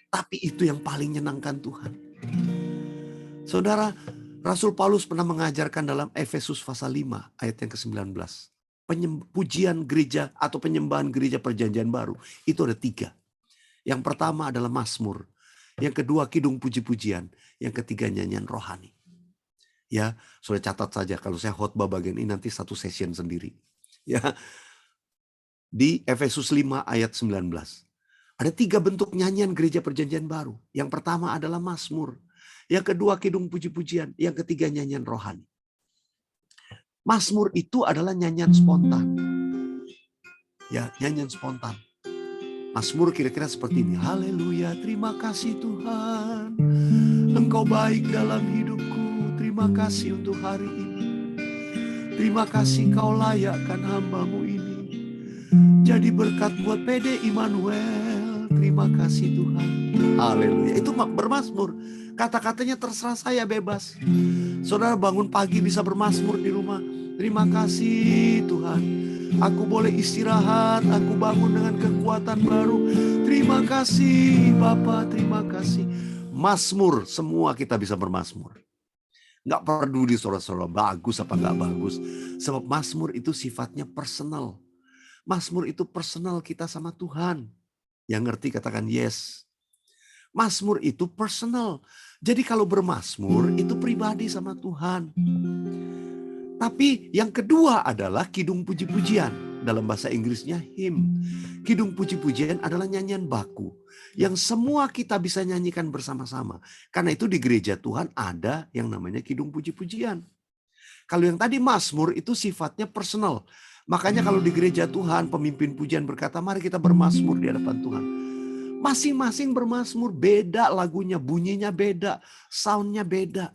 Tapi itu yang paling menyenangkan Tuhan. Saudara, Rasul Paulus pernah mengajarkan dalam Efesus pasal 5 ayat yang ke-19. Pujian gereja atau penyembahan gereja perjanjian baru itu ada 3. Yang pertama adalah mazmur. Yang kedua kidung puji-pujian. Yang ketiga nyanyian rohani. Ya, sudah catat saja kalau saya khotbah bagian ini nanti satu session sendiri. Ya. Di Efesus 5 ayat 19. Ada 3 bentuk nyanyian gereja perjanjian baru. Yang pertama adalah mazmur. Yang kedua kidung puji-pujian. Yang ketiga nyanyian rohani. Mazmur itu adalah nyanyian spontan. Ya, nyanyian spontan. Mazmur kira-kira seperti ini. Haleluya, terima kasih Tuhan. Engkau baik dalam hidupku. Terima kasih untuk hari ini. Terima kasih kau layakkan hambamu ini. Jadi berkat buat PD Immanuel. Terima kasih Tuhan. Haleluya. Itu bermazmur. Kata-katanya terserah saya, bebas. Saudara bangun pagi bisa bermazmur di rumah. Terima kasih Tuhan. Aku boleh istirahat, aku bangun dengan kekuatan baru. Terima kasih Bapa, terima kasih. Mazmur, semua kita bisa bermazmur. Nggak peduli saudara-saudara bagus apa nggak bagus. Sebab mazmur itu sifatnya personal. Mazmur itu personal kita sama Tuhan. Yang ngerti katakan yes. Mazmur itu personal. Jadi kalau bermazmur itu pribadi sama Tuhan. Tapi yang kedua adalah kidung puji-pujian. Dalam bahasa Inggrisnya hymn. Kidung puji-pujian adalah nyanyian baku. Yang semua kita bisa nyanyikan bersama-sama. Karena itu di gereja Tuhan ada yang namanya kidung puji-pujian. Kalau yang tadi mazmur itu sifatnya personal. Makanya kalau di gereja Tuhan pemimpin pujian berkata mari kita bermazmur di hadapan Tuhan. Masing-masing bermazmur beda lagunya, bunyinya beda, soundnya beda.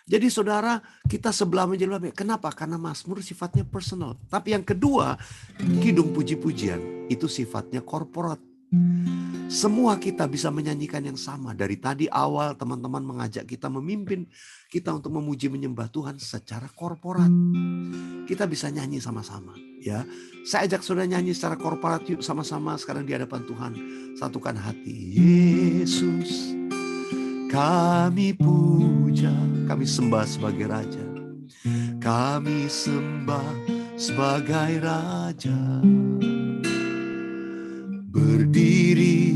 Jadi saudara, kita sebelah menjadi lebih. Kenapa? Karena mazmur sifatnya personal. Tapi yang kedua, kidung puji-pujian itu sifatnya korporat. Semua kita bisa menyanyikan yang sama. Dari tadi awal teman-teman mengajak kita memimpin kita untuk memuji menyembah Tuhan secara korporat. Kita bisa nyanyi sama-sama. Ya, saya ajak saudara nyanyi secara korporat yuk sama-sama sekarang di hadapan Tuhan. Satukan hati. Yesus. Kami puja, kami sembah sebagai Raja. Kami sembah sebagai Raja. Berdiri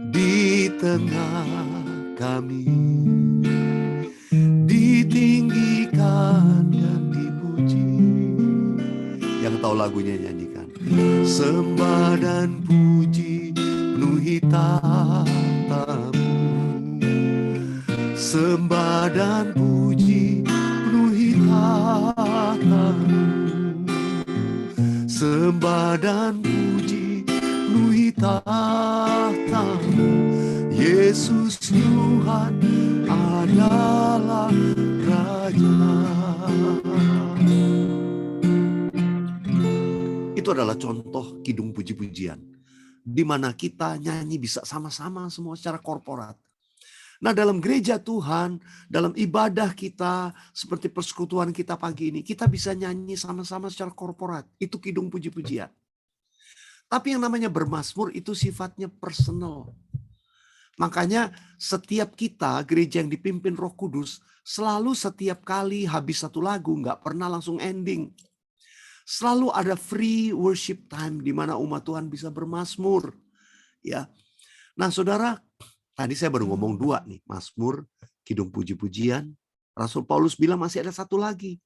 di tengah kami. Ditinggikan dan dipuji. Yang tahu lagunya nyanyikan. Sembah dan puji penuhi tahtamu. Sembah dan puji penuhi tahtamu. Sembah dan puji penuhi tahtamu. Yesus Tuhan adalah Raja. Itu adalah contoh kidung puji-pujian. Di mana kita nyanyi bisa sama-sama semua secara korporat. Nah dalam gereja Tuhan, dalam ibadah kita, seperti persekutuan kita pagi ini, kita bisa nyanyi sama-sama secara korporat. Itu kidung puji-pujian. Tapi yang namanya bermazmur itu sifatnya personal. Makanya setiap kita, gereja yang dipimpin Roh Kudus, selalu setiap kali habis satu lagu, nggak pernah langsung ending. Selalu ada free worship time, di mana umat Tuhan bisa bermazmur. Ya. Nah saudara, tadi saya baru ngomong 2 nih, mazmur, kidung puji-pujian. Rasul Paulus bilang masih ada satu lagi,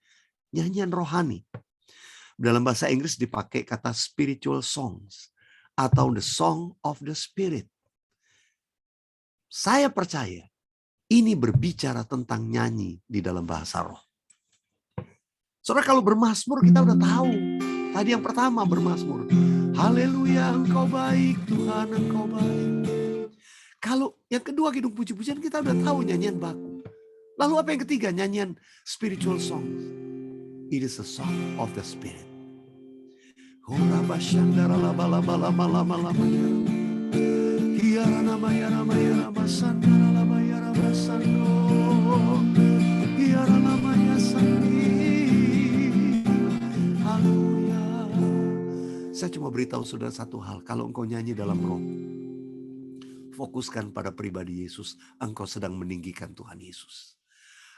nyanyian rohani. Dalam bahasa Inggris dipakai kata spiritual songs atau the song of the spirit. Saya percaya ini berbicara tentang nyanyi di dalam bahasa roh. Saudara, kalau bermazmur kita udah tahu. Tadi yang pertama bermazmur. Haleluya, Engkau baik Tuhan, Engkau baik. Kalau yang kedua kidung puji-pujian kita udah tahu nyanyian baku. Lalu apa yang ketiga? Nyanyian spiritual song. It is a song of the spirit. Saya cuma beritahu saudara satu hal. Kalau engkau nyanyi dalam roh, fokuskan pada pribadi Yesus. Engkau sedang meninggikan Tuhan Yesus.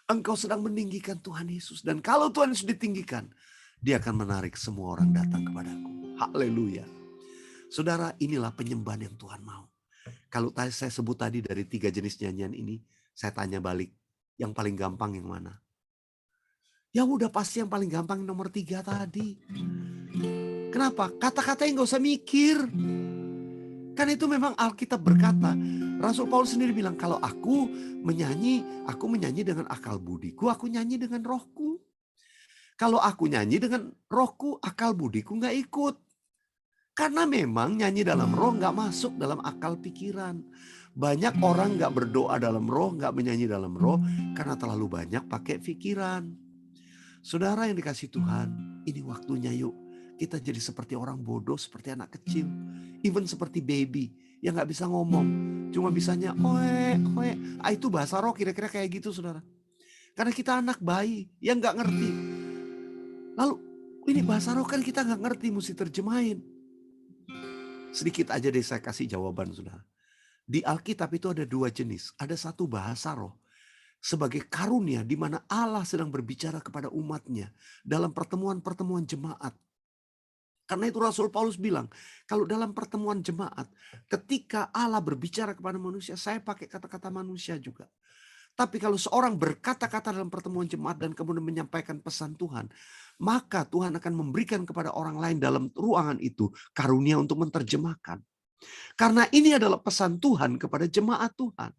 Engkau sedang meninggikan Tuhan Yesus. Dan kalau Tuhan Yesus ditinggikan, Dia akan menarik semua orang datang kepadaku. Haleluya. Saudara, inilah penyembahan yang Tuhan mau. Kalau saya sebut tadi dari 3 jenis nyanyian ini, saya tanya balik, yang paling gampang yang mana? Ya udah pasti yang paling gampang nomor 3 tadi. Kenapa? Kata-katanya nggak usah mikir. Kan itu memang Alkitab berkata. Rasul Paulus sendiri bilang, kalau aku menyanyi dengan akal budiku, aku nyanyi dengan rohku. Kalau aku nyanyi dengan rohku, akal budiku nggak ikut. Karena memang nyanyi dalam roh nggak masuk dalam akal pikiran. Banyak orang nggak berdoa dalam roh, nggak menyanyi dalam roh, karena terlalu banyak pakai pikiran. Saudara yang dikasih Tuhan, ini waktunya yuk. Kita jadi seperti orang bodoh, seperti anak kecil. Even seperti baby yang gak bisa ngomong. Cuma bisanya oe, oe. Itu bahasa roh kira-kira kayak gitu saudara. Karena kita anak bayi yang gak ngerti. Lalu ini bahasa roh kan kita gak ngerti, mesti terjemahin. Sedikit aja deh saya kasih jawaban saudara. Di Alkitab itu ada 2 jenis. Ada satu bahasa roh. Sebagai karunia di mana Allah sedang berbicara kepada umatnya. Dalam pertemuan-pertemuan jemaat. Karena itu Rasul Paulus bilang, kalau dalam pertemuan jemaat, ketika Allah berbicara kepada manusia, saya pakai kata-kata manusia juga. Tapi kalau seorang berkata-kata dalam pertemuan jemaat dan kemudian menyampaikan pesan Tuhan, maka Tuhan akan memberikan kepada orang lain dalam ruangan itu karunia untuk menerjemahkan. Karena ini adalah pesan Tuhan kepada jemaat Tuhan.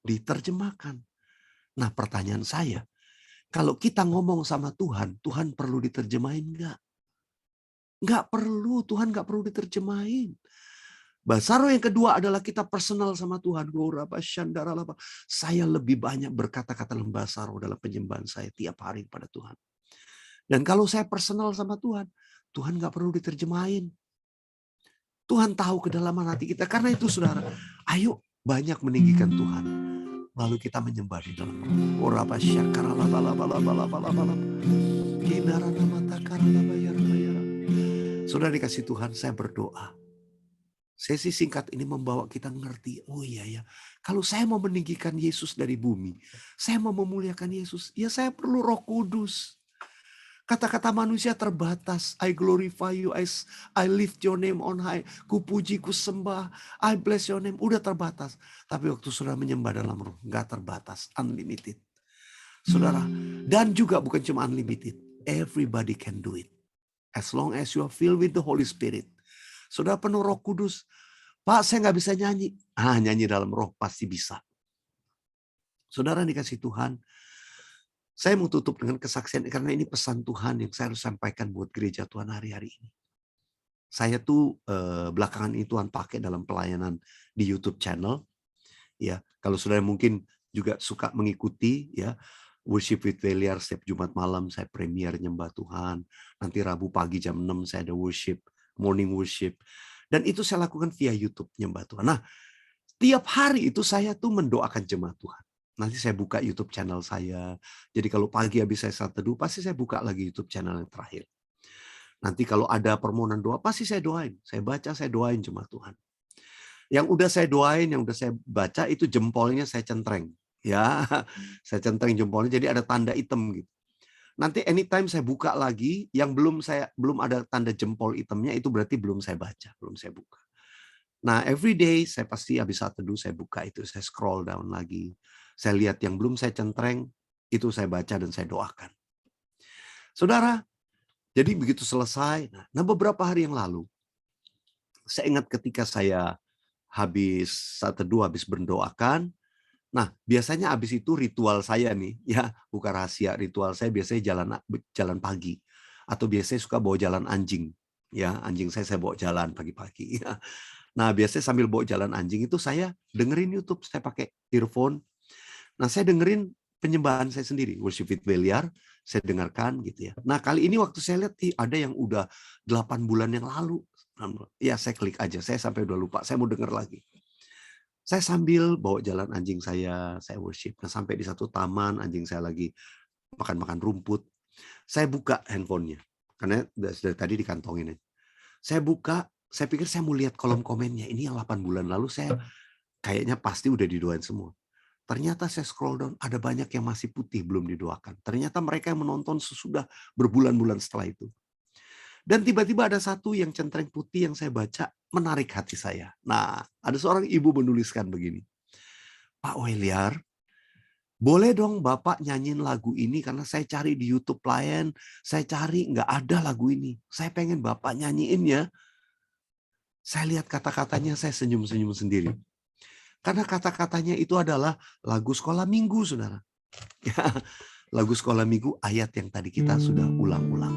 Diterjemahkan. Nah pertanyaan saya, kalau kita ngomong sama Tuhan, Tuhan perlu diterjemahin enggak? Nggak perlu, Tuhan nggak perlu diterjemahin. Bahasa roh yang kedua adalah kita personal sama Tuhan. Saya lebih banyak berkata-kata dalam bahasa roh dalam penyembahan saya tiap hari pada Tuhan. Dan kalau saya personal sama Tuhan, Tuhan nggak perlu diterjemahin. Tuhan tahu kedalaman hati kita. Karena itu saudara, ayo banyak meninggikan Tuhan. Lalu kita menyembah di dalam roh. Saudara dikasih Tuhan, saya berdoa. Sesi singkat ini membawa kita ngerti, oh iya ya, kalau saya mau meninggikan Yesus dari bumi, saya mau memuliakan Yesus, ya saya perlu Roh Kudus. Kata-kata manusia terbatas. I glorify you, I lift your name on high. Ku puji, ku sembah, I bless your name. Udah terbatas. Tapi waktu saudara menyembah dalam roh, gak terbatas, unlimited. Saudara, dan juga bukan cuma unlimited, everybody can do it. As long as you are filled with the Holy Spirit. Saudara penuh Roh Kudus. Pak, saya nggak bisa nyanyi. Nyanyi dalam roh pasti bisa. Saudara dikasih Tuhan. Saya mau tutup dengan kesaksian. Karena ini pesan Tuhan yang saya harus sampaikan buat gereja Tuhan hari-hari ini. Saya tuh belakangan ini Tuhan pakai dalam pelayanan di YouTube channel. Ya, kalau saudara mungkin juga suka mengikuti ya. Worship with Veliar setiap Jumat malam saya premier nyembah Tuhan. Nanti Rabu pagi jam 6 saya ada worship, morning worship. Dan itu saya lakukan via YouTube nyembah Tuhan. Nah, tiap hari itu saya tuh mendoakan jemaat Tuhan. Nanti saya buka YouTube channel saya. Jadi kalau pagi habis saya saat teduh, pasti saya buka lagi YouTube channel yang terakhir. Nanti kalau ada permohonan doa, pasti saya doain. Saya baca, saya doain jemaat Tuhan. Yang udah saya doain, yang udah saya baca, itu jempolnya saya centreng. Ya, saya centreng jempolnya jadi ada tanda hitam gitu. Nanti anytime saya buka lagi yang belum ada tanda jempol hitamnya itu berarti belum saya baca, belum saya buka. Nah, every day saya pasti habis saat teduh saya buka itu, saya scroll down lagi. Saya lihat yang belum saya centreng itu saya baca dan saya doakan. Saudara, jadi begitu selesai. Nah, beberapa hari yang lalu saya ingat ketika saya habis saat teduh habis berdoakan. Nah, biasanya habis itu ritual saya nih, ya bukan rahasia, ritual saya biasanya jalan pagi. Atau biasanya suka bawa jalan anjing. Ya, anjing saya bawa jalan pagi-pagi. Ya. Nah, biasanya sambil bawa jalan anjing itu saya dengerin YouTube, saya pakai earphone. Nah, saya dengerin penyembahan saya sendiri, Worship with Beliar, saya dengarkan gitu ya. Nah, kali ini waktu saya lihat ada yang udah 8 bulan yang lalu. Ya, saya klik aja, saya sampai udah lupa, saya mau denger lagi. Saya sambil bawa jalan anjing saya worship. Nah, sampai di satu taman, anjing saya lagi makan-makan rumput. Saya buka handphonenya, karena dari tadi dikantongin. Saya buka, saya pikir saya mau lihat kolom komennya. Ini yang 8 bulan lalu saya kayaknya pasti udah didoain semua. Ternyata saya scroll down, ada banyak yang masih putih belum didoakan. Ternyata mereka yang menonton sesudah berbulan-bulan setelah itu. Dan tiba-tiba ada satu yang centreng putih yang saya baca, menarik hati saya. Nah, ada seorang ibu menuliskan begini. Pak Weliar, boleh dong Bapak nyanyiin lagu ini karena saya cari di YouTube lain, saya cari nggak ada lagu ini. Saya pengen Bapak nyanyiin ya. Saya lihat kata-katanya, saya senyum-senyum sendiri. Karena kata-katanya itu adalah lagu sekolah minggu, saudara. Lagu sekolah minggu ayat yang tadi kita sudah ulang-ulang.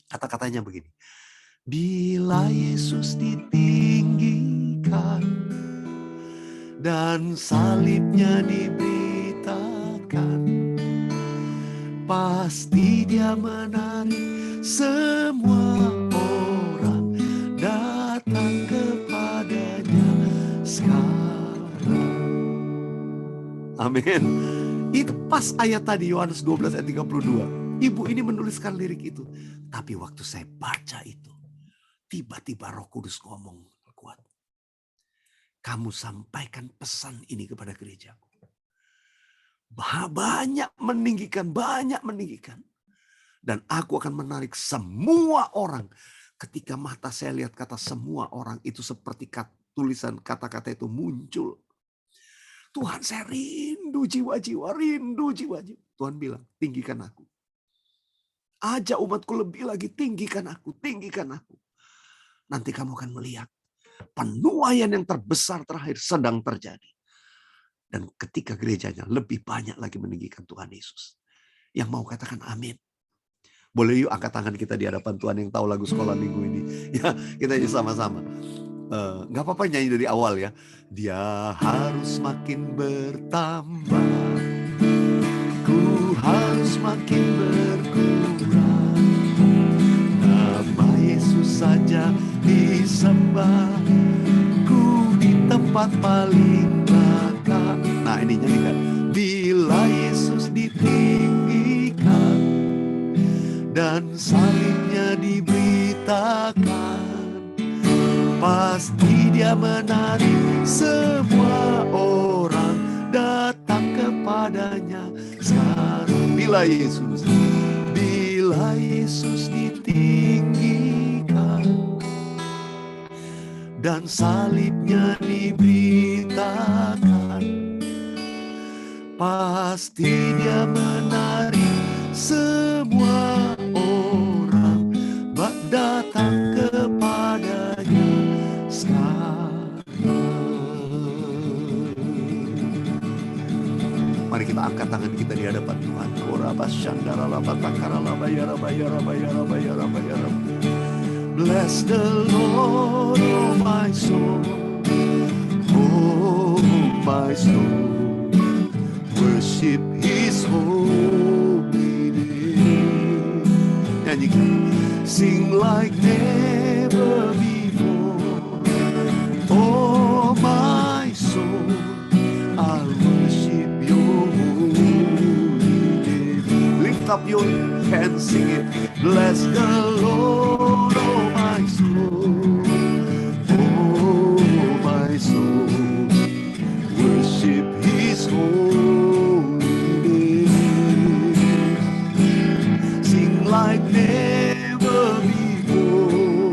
Kata-katanya begini. Bila Yesus ditinggikan dan salibnya diberitakan, pasti dia menarik semua orang datang kepadanya sekarang. Amin. Itu pas ayat tadi Yohanes 12 ayat 32. Ibu ini menuliskan lirik itu. Tapi waktu saya baca itu, tiba-tiba Roh Kudus ngomong kuat. Kamu sampaikan pesan ini kepada gerejaku. Banyak meninggikan. Dan aku akan menarik semua orang. Ketika mata saya lihat kata semua orang itu seperti tulisan kata-kata itu muncul. Tuhan, saya rindu jiwa-jiwa. Tuhan bilang, tinggikan aku. Ajak umatku lebih lagi, tinggikan aku. Nanti kamu akan melihat penuaian yang terbesar terakhir sedang terjadi. Dan ketika gerejanya lebih banyak lagi meninggikan Tuhan Yesus. Yang mau katakan amin. Boleh yuk angkat tangan kita di hadapan Tuhan yang tahu lagu sekolah minggu ini. Ya, kita nyanyi sama-sama. Gak apa-apa nyanyi dari awal ya. Dia harus makin bertambah, ku harus makin berkurang. Nama Yesus saja disembah, ku di tempat paling belakang. Nah ini nyanyikan. Bila Yesus ditinggikan dan salibnya diberitakan, pasti dia menarik semua orang datang kepadanya sekarang. Bila Yesus ditinggikan dan salibnya diberitakan, pasti dia menarik semua orang datang kepadanya sekarang. Mari kita angkat tangan kita di hadapan Tuhan. Bless the Lord, oh my soul, oh my soul, worship His holy name. Nyanyikan. Sing like never before. Oh my soul, I worship your holy name. Lift up your hands, sing it. Bless the Lord, oh my soul. Oh my soul, worship His holy name. Sing like never before.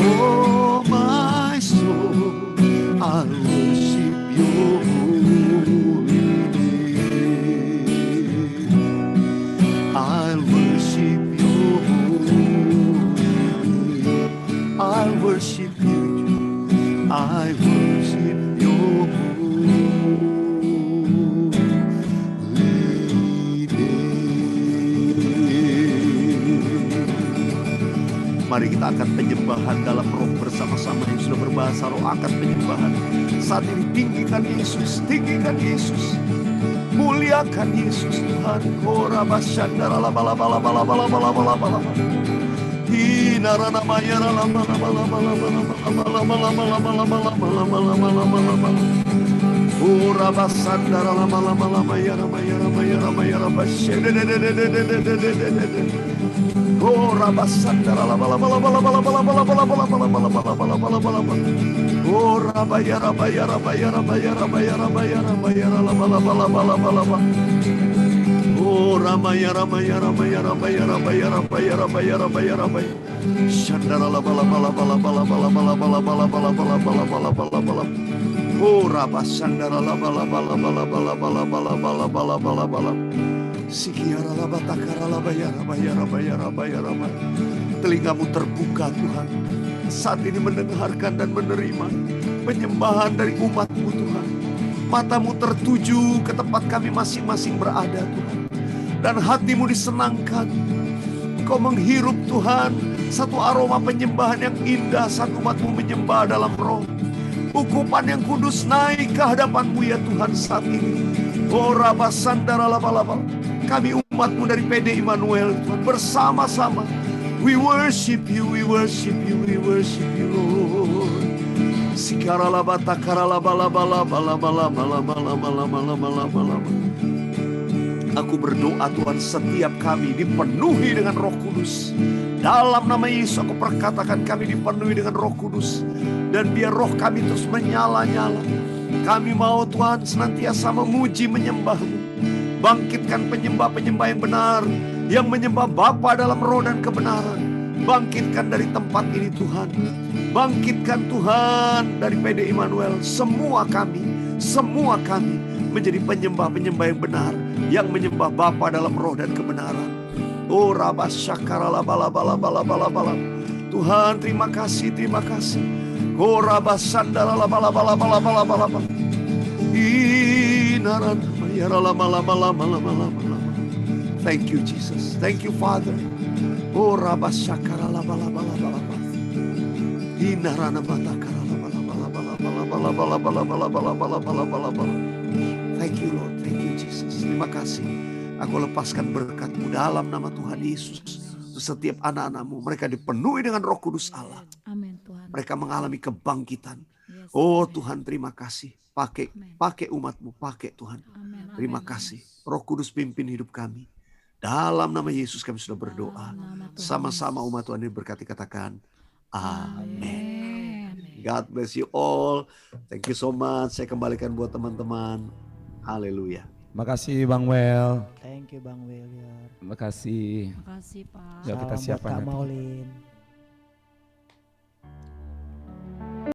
Oh my soul, I worship your holy name. I worship your holy name. I worship you. I worship your holy name. Mari kita angkat penyembahan dalam roh bersama-sama yang sudah berbahasa roh. Angkat penyembahan. Saat ini tinggikan Yesus, tinggikan Yesus. Muliakan Yesus Tuhan. Ora basyandara la bala bala bala bala bala bala bala. Hinara namanya la bala bala bala bala bala bala bala bala bala bala bala bala bala bala. Ora basandara la bala bala maya maya maya maya basyandara. Ora basandara la bala bala bala bala bala bala bala bala bala bala bala bala bala bala. Ora bayara bayara bayara bayara bayara bayara bayara la bala bala bala bala bala. Ora bayara bayara bayara bayara bayara bayara bayara bayara bayara. Shandara la bala bala bala bala bala bala bala bala bala bala bala bala bala bala. Ora basandara la bala bala bala bala bala bala bala bala bala bala. Sikiara la batakara la bayara bayara bayara bayara bayara. Telingamu terbuka Tuhan. Saat ini mendengarkan dan menerima penyembahan dari umat-Mu Tuhan. Matamu tertuju ke tempat kami masing-masing berada Tuhan. Dan hatimu disenangkan. Engkau menghirup Tuhan satu aroma penyembahan yang indah saat umat-Mu menyembah dalam roh. Ukupan yang kudus naik ke hadapan-Mu ya Tuhan saat ini. Ora basandara laba-laba. Kami umat-Mu dari PD Immanuel Tuhan bersama-sama. We worship you, we worship you, we worship you Lord. Sikara laba takara laba laba laba laba laba laba laba laba laba laba laba. Aku berdoa Tuhan setiap kami dipenuhi dengan Roh Kudus. Dalam nama Yesus aku perkatakan kami dipenuhi dengan Roh Kudus. Dan biar roh kami terus menyala-nyala. Kami mau Tuhan senantiasa memuji menyembah-Mu. Bangkitkan penyembah-penyembah yang benar. Yang menyembah Bapa dalam roh dan kebenaran. Bangkitkan dari tempat ini Tuhan. Bangkitkan Tuhan dari PD Immanuel. Semua kami menjadi penyembah-penyembah yang benar. Yang menyembah Bapa dalam roh dan kebenaran. Oh rabas syakara laba laba laba laba laba laba. Tuhan terima kasih, terima kasih. Oh rabas sandala laba laba laba laba laba laba. Inaran mayara laba laba laba laba laba laba. Thank you Jesus, thank you Father. Oh rabas syakara laba laba laba laba. Inarana matakara laba laba laba laba laba laba laba laba laba laba laba laba laba. Thank you Lord, thank you Jesus. Terima kasih. Aku lepaskan berkat-Mu dalam nama Tuhan Yesus. Untuk setiap anak-anak-Mu, mereka dipenuhi dengan Roh Kudus Allah. Amin Tuhan. Mereka mengalami kebangkitan. Yes, Oh amen. Tuhan terima kasih. Pakai umat-Mu, pakai Tuhan. Amin. Terima Amin. kasih. Roh Kudus pimpin hidup kami. Dalam nama Yesus kami sudah berdoa. Dalam nama Tuhan Sama-sama Yesus. umat Tuhan ini berkati katakan. Amin. Amin. God bless you all. Thank you so much. Saya kembalikan buat teman-teman. Haleluya. Makasih Bang Well. Thank you Bang William. Makasih. Makasih Pak. Ya, kita Salam buat siapkan Kak nanti. Maulin.